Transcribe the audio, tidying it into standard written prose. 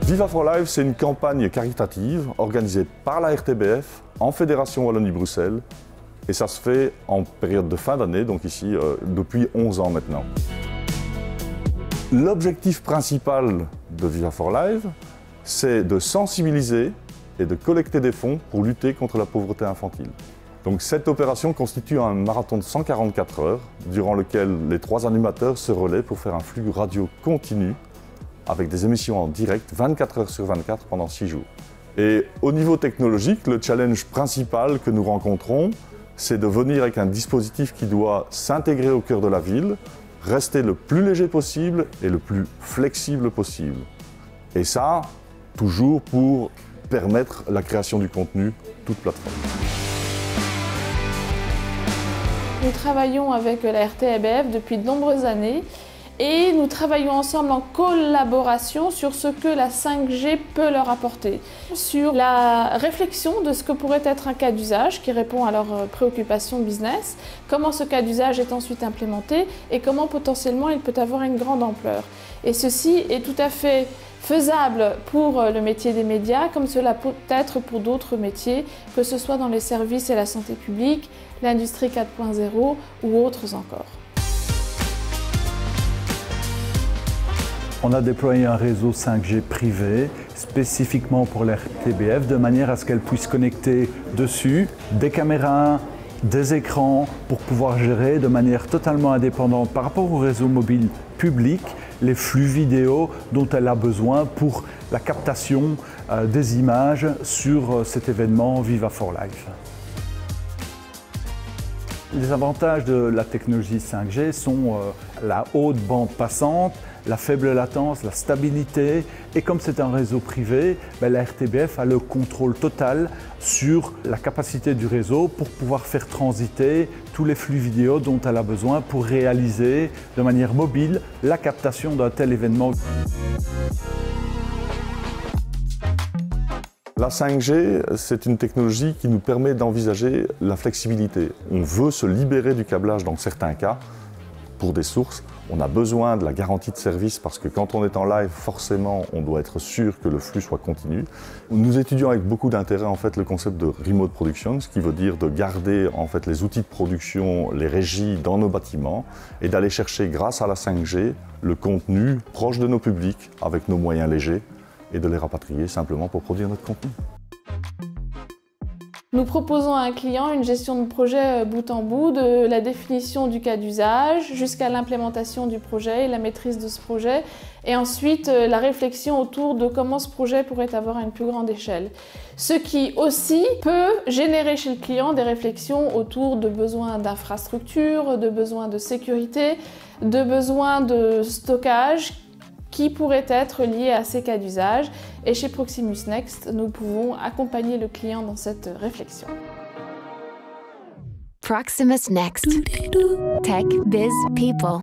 Viva for Life, c'est une campagne caritative organisée par la RTBF en Fédération Wallonie-Bruxelles et ça se fait en période de fin d'année, donc ici depuis 11 ans maintenant. L'objectif principal de Viva for Life, c'est de sensibiliser et de collecter des fonds pour lutter contre la pauvreté infantile. Donc cette opération constitue un marathon de 144 heures, durant lequel les 3 animateurs se relaient pour faire un flux radio continu avec des émissions en direct 24 heures sur 24 pendant 6 jours. Et au niveau technologique, le challenge principal que nous rencontrons, c'est de venir avec un dispositif qui doit s'intégrer au cœur de la ville, rester le plus léger possible et le plus flexible possible. Et ça, toujours pour permettre la création du contenu, toute plateforme. Nous travaillons avec la RTBF depuis de nombreuses années et nous travaillons ensemble en collaboration sur ce que la 5G peut leur apporter. Sur la réflexion de ce que pourrait être un cas d'usage qui répond à leurs préoccupations business, comment ce cas d'usage est ensuite implémenté et comment potentiellement il peut avoir une grande ampleur. Et ceci est tout à fait faisable pour le métier des médias, comme cela peut être pour d'autres métiers, que ce soit dans les services et la santé publique, l'industrie 4.0 ou autres encore. On a déployé un réseau 5G privé spécifiquement pour la RTBF de manière à ce qu'elle puisse connecter dessus des caméras, des écrans pour pouvoir gérer de manière totalement indépendante par rapport au réseau mobile public les flux vidéo dont elle a besoin pour la captation des images sur cet événement Viva for Life. Les avantages de la technologie 5G sont la haute bande passante, la faible latence, la stabilité et comme c'est un réseau privé, la RTBF a le contrôle total sur la capacité du réseau pour pouvoir faire transiter tous les flux vidéo dont elle a besoin pour réaliser de manière mobile la captation d'un tel événement. La 5G, c'est une technologie qui nous permet d'envisager la flexibilité. On veut se libérer du câblage dans certains cas, pour des sources. On a besoin de la garantie de service parce que quand on est en live, forcément, on doit être sûr que le flux soit continu. Nous étudions avec beaucoup d'intérêt en fait, le concept de remote production, ce qui veut dire de garder en fait, les outils de production, les régies dans nos bâtiments et d'aller chercher, grâce à la 5G, le contenu proche de nos publics avec nos moyens légers et de les rapatrier simplement pour produire notre contenu. Nous proposons à un client une gestion de projet bout en bout, de la définition du cas d'usage jusqu'à l'implémentation du projet et la maîtrise de ce projet et ensuite la réflexion autour de comment ce projet pourrait avoir une plus grande échelle. Ce qui aussi peut générer chez le client des réflexions autour de besoins d'infrastructure, de besoins de sécurité, de besoins de stockage qui pourraient être liés à ces cas d'usage. Et chez Proximus Next, nous pouvons accompagner le client dans cette réflexion. Proximus Next. Tech Biz People.